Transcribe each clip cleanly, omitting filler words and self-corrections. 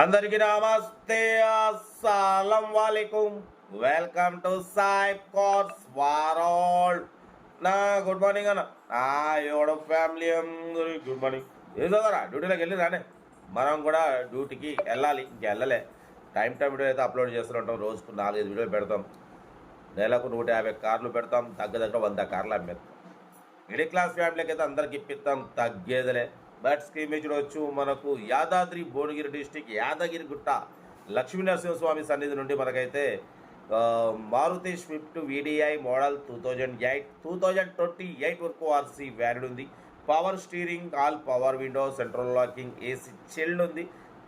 అందరికీ నమస్తే, అస్సలం వాలేకుం. Welcome to Sai cars world. నా గుడ్ మార్నింగ్ అన్న. ఎవడో ఫ్యామిలీ అందరికి గుడ్ మార్నింగ్. ఏదో కదా డ్యూటీలోకి వెళ్ళి రానే, మనం కూడా డ్యూటీకి వెళ్ళాలి. ఇంకెళ్ళలే. టైం వీడియో అయితే అప్లోడ్ చేస్తూ ఉంటాం. రోజుకు 4-5 వీడియోలు పెడతాం. నెలకు 150 కార్లు పెడతాం. దగ్గర 100 కార్లు అమ్మేస్తాం. మిడిల్ క్లాస్ ఫ్యామిలీకి అయితే అందరికి ఇప్పిస్తాం, తగ్గేదలే. బట్ స్క్రీన్ మీద చూడవచ్చు, మనకు యాదాద్రి భువనగిరి డిస్టిక్ యాదగిరిగుట్ట లక్ష్మీనరసింహస్వామి సన్నిధి నుండి మనకైతే మారుతి స్విఫ్ట్ వీడిఐ మోడల్ 2028 వరకు ఆర్సీ వ్యాలిడ్ ఉంది. Power steering, all power window, central locking, AC chilled ఉంది.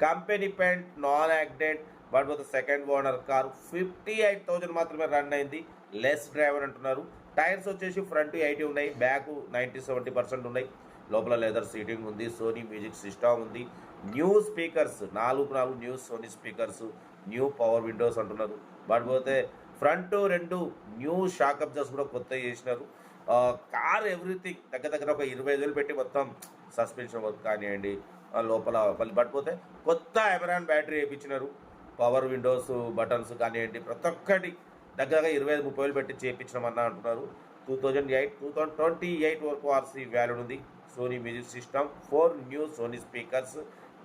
Company paint, non accident. But with second owner car. 58,000 మాత్రమే రన్ అయింది. లెస్ డ్రైవర్ అంటున్నారు. టైర్స్ వచ్చేసి ఫ్రంట్ 80 ఉన్నాయి, బ్యాక్ 90-70% ఉన్నాయి. లోపల లెదర్ సీటింగ్ ఉంది. సోనీ మ్యూజిక్ సిస్టమ్ ఉంది. New speakers 4 new Sony speakers, new power Windows అంటున్నారు. బట్ పోతే ఫ్రంట్ 2 న్యూ షాక్ అబ్జర్స్ కూడా కొత్త చేసినారు. కార్ ఎవ్రీథింగ్ దగ్గర ఒక 25,000 పెట్టి మొత్తం సస్పెన్షన్ వర్క్ కానివ్వండి, లోపల బట్ పోతే కొత్త ఎమరాన్ బ్యాటరీ వేయించినారు. పవర్ విండోస్ బటన్స్ కానివ్వండి, ప్రతి ఒక్కటి దగ్గర 25-30,000 పెట్టి చేయించమన్నా అంటున్నారు. 2028 వరకు ఆర్సీ వ్యాలిడ్ ఉంది. Sony music system, 4 new Sony speakers,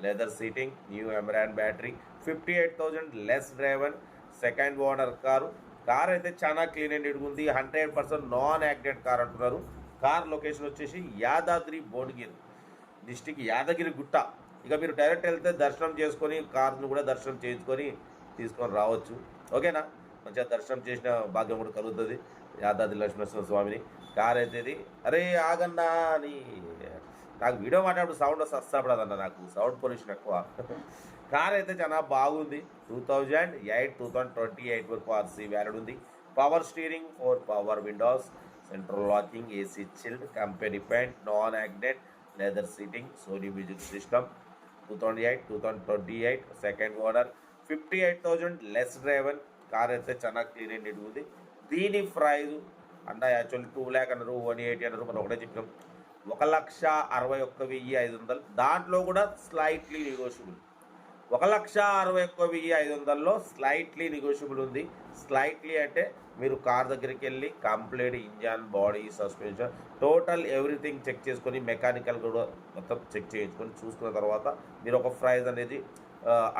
leather seating, new Amaron battery, 58,000 less driver, second owner car. Car అయితే చాలా క్లీన్ అండ్ నీట్గా ఉంది. 100% నాన్ యాక్సిడెంట్ కార్ అంటున్నారు. కార్ లొకేషన్ వచ్చేసి యాదాద్రి భువనగిరి డిస్టిక్ యాదగిరిగుట్ట. ఇక మీరు డైరెక్ట్ వెళ్తే దర్శనం చేసుకొని కార్ను కూడా దర్శనం చేయించుకొని తీసుకొని రావచ్చు. ఓకేనా? మంచిగా దర్శనం చేసిన భాగ్యం కూడా కలుగుతుంది యాదాద్రి లక్ష్మీనరసింహ స్వామిని. కార్ అయితే ఇది అరే ఆగన్నా అని నాకు వీడియో మాట్లాడు సౌండ్ వస్తాపడదన్న, నాకు సౌండ్ పొల్యూషన్ ఎక్కువ. కార్ అయితే చాలా బాగుంది. 2028 వరకు ఆర్సీ వ్యాలిడ్ ఉంది. Power steering, 4 power windows, central locking, AC chilled, company paint, non accident, leather seating, Sony music system. 2028 second owner, 58,000 less driver. Car అయితే చాలా క్లీన్ అండ్ నీట్గా ఉంది. దీని ప్రైజ్ అన్న యాక్చువల్లీ 2 lakh అన్నారు, 180 అన్నారు. మనం ఒకటే చెప్పినాం, 1,61,500. దాంట్లో కూడా స్లైట్లీ నెగోషియబుల్. 1,61,500లో స్లైట్లీ నెగోషియబుల్ ఉంది. స్లైట్లీ అంటే మీరు కార్ దగ్గరికి వెళ్ళి complete engine, body, suspension, total everything check చేసుకొని, మెకానికల్ కూడా మొత్తం చెక్ చేయించుకొని చూసుకున్న తర్వాత మీరు ఒక ప్రైజ్ అనేది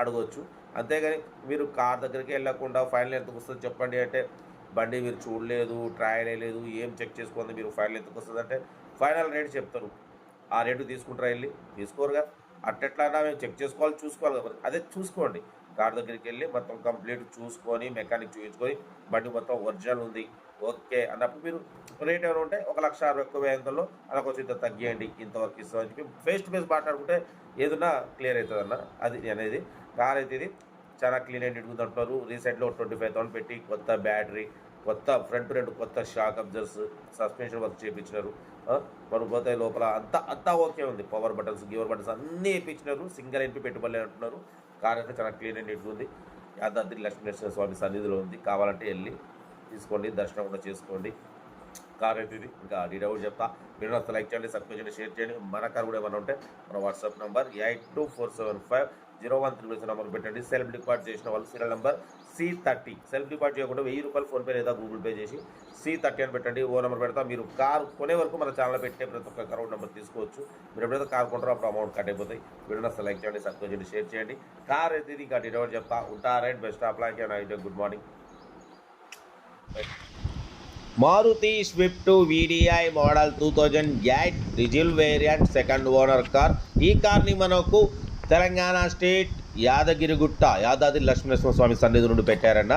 అడగవచ్చు. అంతేగాని మీరు కార్ దగ్గరికి వెళ్ళకుండా ఫైనల్ ఎంతకు వస్తుంది చెప్పండి అంటే, బండి మీరు చూడలేదు, ట్రయల్ వేయలేదు, ఏం చెక్ చేసుకుంది, మీరు ఫైనల్ ఎంతకు వస్తుంది అంటే ఫైనల్ రేట్ చెప్తారు. ఆ రేటు తీసుకుంటారా? వెళ్ళి తీసుకోరుగా. అట్టెట్లా మేము చెక్ చూసుకోవాలి కాబట్టి అదే చూసుకోండి. కార్ దగ్గరికి వెళ్ళి మొత్తం కంప్లీట్ చూసుకొని, మెకానిక్ చూపించుకొని, బండి మొత్తం ఒరిజినల్ ఉంది ఓకే అన్నప్పుడు మీరు రేట్ ఏమైనా ఉంటే 1,61,500లో అలా కొంచెం ఇంత తగ్గియండి, ఇంతవరకు ఇస్తామని చెప్పి ఫేస్ టు ఫేస్ మాట్లాడుకుంటే ఏదన్నా క్లియర్ అవుతుంది అన్న. అది అనేది కార్ అయితే ఇది చాలా క్లీన్ అండ్ నీట్గా అంటున్నారు. రీసెంట్లో 25,000 పెట్టి కొత్త బ్యాటరీ, కొత్త ఫ్రంట్ 2 కొత్త షాక్ అబ్జర్స్, సస్పెన్షన్ వర్క్ చేయించినారు. మనం పోతే లోపల అంతా ఓకే ఉంది. పవర్ బటన్స్, గివర్ బటన్స్ అన్నీ వేయించినారు. సింగిల్ ఎంపీ పెట్టుబడి అంటున్నారు. కార్ అయితే చాలా క్లీన్ అండ్ నీట్గా ఉంది. యాదాద్రి లక్ష్మీనరసింహ స్వామి సన్నిధిలో ఉంది. కావాలంటే వెళ్ళి తీసుకోండి, దర్శనం కూడా చేసుకోండి. కార్ అయితే ఇది. ఇంకా డీటెయిల్ కూడా చెప్తా. మీరు వస్తే లైక్ చేయండి, సబ్స్క్రైబ్ చేయండి, షేర్ చేయండి. మన కార్ కూడా ఏమైనా ఉంటే మన వాట్సాప్ నెంబర్ 82475013 నెంబర్ పెట్టండి. సెల్ఫ్ డిపాజిట్ చేసిన వాళ్ళు serial number C30. Self deposit చేయకుండా ₹1000 ఫోన్పే లేదా గూగుల్ పే చేసి C30 అని పెట్టండి. ఓ నెంబర్ పెడతా. మీరు కార్ కొనే వరకు మన ఛానల్ పెట్టే ప్రతి ఒక్క అకౌంట్ నెంబర్ తీసుకోవచ్చు. మీరు ఎప్పుడైతే కార్ కొంటారో అప్పుడు అమౌంట్ కట్ అయిపోతాయి. వీడియో వస్తే లైక్ చేయండి, సబ్స్క్రైబ్ చేయండి, షేర్ చేయండి. కార్ అయితే ఇది. ఇంకా డీటెయిల్ చెప్తా. ఉంటా right. Best of luck and good morning. Maruti Swift VDI model 2008 రిజిల్ వేరియంట్, సెకండ్ ఓనర్ కార్. ఈ కార్ని మనకు తెలంగాణ స్టేట్ యాదగిరిగుట్ట యాదాద్రి లక్ష్మీనరసింహ స్వామి సన్నిధి నుండి పెట్టారన్న.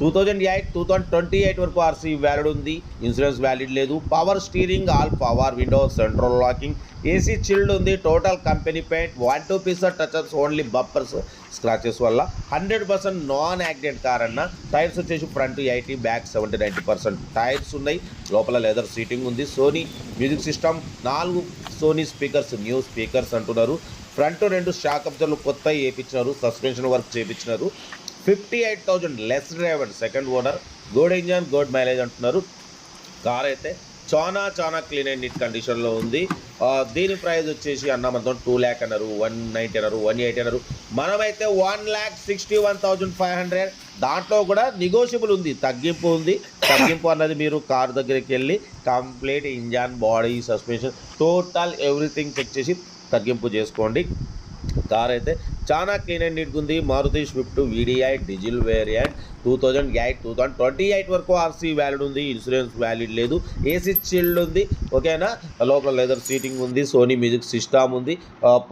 2028 వరకు ఆర్సీ వ్యాలిడ్ ఉంది. ఇన్సూరెన్స్ వ్యాలిడ్ లేదు. Power steering, all power windows, central locking, AC chilled ఉంది. Total company paint, 1-2 pieces touches, only bumpers scratches వల్ల. 100% నాన్ యాక్సిడెంట్ కార్ అన్న. టైర్స్ వచ్చేసి ఫ్రంట్ 80, బ్యాక్ 70-90% టైర్స్ ఉన్నాయి. లోపల లెదర్ సీటింగ్ ఉంది. Sony music system, 4 Sony speakers, new speakers అంటున్నారు. Front 2 shock అబ్జర్లు కొత్త వేయించినారు. సస్పెన్షన్ వర్క్ చేయించినారు. 58,000 less driver, second owner, good engine, good mileage అంటున్నారు. కార్ అయితే చాలా క్లీన్ అండ్ నీట్ కండిషన్లో ఉంది. దీని ప్రైస్ వచ్చేసి అన్న మొత్తం 2 lakh అన్నారు, 190 అన్నారు, 180 అన్నారు. మనమైతే 1,61,500. దాంట్లో కూడా నెగోషియబుల్ ఉంది, తగ్గింపు ఉంది. తగ్గింపు అన్నది మీరు కార్ దగ్గరికి వెళ్ళి complete engine, body, suspension, total everything check చేసి తగ్గింపు చేసుకోండి. కార్ అయితే చాలా క్లీన్ అండ్ నీట్గా ఉంది. Maruti Swift VDI diesel variant 2008 2028 వరకు ఆర్సీ వ్యాలిడ్ ఉంది. ఇన్సూరెన్స్ వ్యాలిడ్ లేదు. ఏసీ చిల్డ్ ఉంది, ఓకేనా. లోపల లెదర్ సీటింగ్ ఉంది, సోనీ మ్యూజిక్ సిస్టమ్ ఉంది,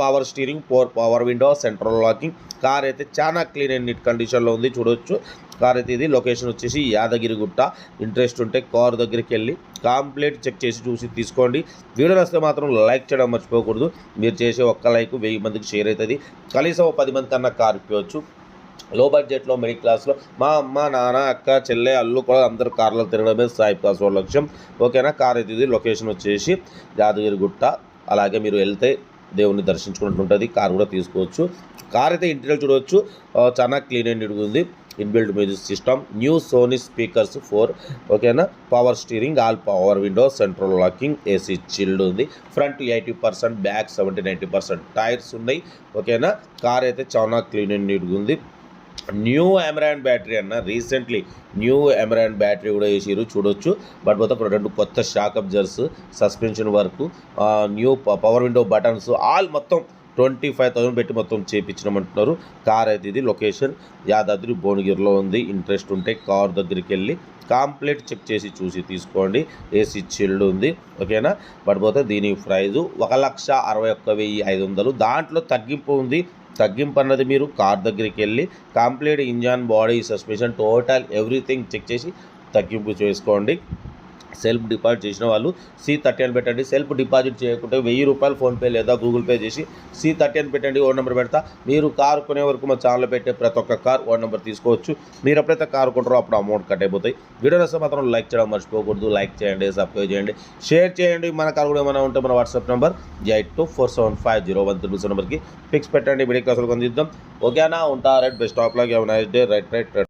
power steering, 4 power window, central locking. Car అయితే చాలా క్లీన్ అండ్ నీట్ కండిషన్లో ఉంది, చూడొచ్చు. కార్ అయితే ఇది లొకేషన్ వచ్చేసి యాదగిరిగుట్ట. ఇంట్రెస్ట్ ఉంటే కార్ దగ్గరికి వెళ్ళి కంప్లీట్ చెక్ చేసి చూసి తీసుకోండి. వీడియో నచ్చితే మాత్రం లైక్ చేయడం మర్చిపోకూడదు. మీరు చేసే ఒక్క లైక్ 1000 మందికి షేర్ అవుతుంది. కనీసం 10 మంది కన్నా కార్ ఇప్పవచ్చు. లో బడ్జెట్లో, మిడిల్ క్లాస్లో మా అమ్మ, నాన్న, అక్క, చెల్లె, అల్లు కూడా అందరూ కార్లో తిరగడమే సాయిబ్ కాస్ లక్ష్యం, ఓకేనా. కార్ అయితే ఇది లొకేషన్ వచ్చేసి యాదగిరిగుట్ట. అలాగే మీరు వెళ్తే దేవుని దర్శించుకున్నట్టు ఉంటుంది. కార్ కూడా తీసుకోవచ్చు. కార్ అయితే ఇంటీరియర్ చూడవచ్చు, చాలా క్లీన్ అండ్ నీట్గా ఉంది. Inbuilt music system, new Sony speakers 4, ఓకేనా. Power steering, all power window, central locking, AC chilled ఉంది. ఫ్రంట్ 80%, బ్యాక్ 70-90% టైర్స్ ఉన్నాయి, ఓకేనా. కార్ అయితే చాలా క్లీన్ అండ్ నీట్గా ఉంది. న్యూ అమెరాన్ బ్యాటరీ అన్న, రీసెంట్లీ న్యూ అమెరాన్ బ్యాటరీ కూడా వేసిరు, చూడొచ్చు. బట్ మొత్తం 2 కొత్త shock absorbers, suspension work, new power window buttons, all మొత్తం 25,000 పెట్టి మొత్తం చేయించమంటున్నారు. కార్ అయితే ఇది లొకేషన్ యాదాద్రి భువనగిరిలో ఉంది. ఇంట్రెస్ట్ ఉంటే కార్ దగ్గరికి వెళ్ళి కంప్లీట్ చెక్ చేసి చూసి తీసుకోండి. ఏసీ చిల్డ్ ఉంది, ఓకేనా. బట్ పోతే దీని ప్రైజు 1,61,500. దాంట్లో తగ్గింపు ఉంది. తగ్గింపు అన్నది మీరు కార్ దగ్గరికి వెళ్ళి complete engine, body, suspension, total everything check చేసి తగ్గింపు చేసుకోండి. సెల్ఫ్ డిపాజిట్ చేసిన వాళ్ళు C30 అని పెట్టండి. సెల్ఫ్ డిపాజిట్ చేయకుంటే 1000 రూపాయలు ఫోన్పే లేదా గూగుల్ పే చేసి C30 అని పెట్టండి. ఓన్ నెంబర్ పెడతా. మీరు కారు కొనే వరకు మా ఛానల్లో పెట్టే ప్రతి ఒక్క కార్ ఓన్ నెంబర్ తీసుకోవచ్చు. మీరు ఎప్పుడైతే కారు కొంటారో అప్పుడు అమౌంట్ కట్ అయిపోతాయి. వీడియో నచ్చితే మాత్రం లైక్ చేయడం మర్చిపోకూడదు. లైక్ చేయండి, సబ్స్క్రైబ్ చేయండి, షేర్ చేయండి. మన కారు కూడా ఏమైనా ఉంటే మన వాట్సాప్ నెంబర్ 82475013 నెంబర్కి ఫిక్స్ పెట్టండి. మిడిల్ క్లాస్లో కొందిద్దాం, ఓకేనా. ఉంటా. Right, best of luck, have a nice day. Right.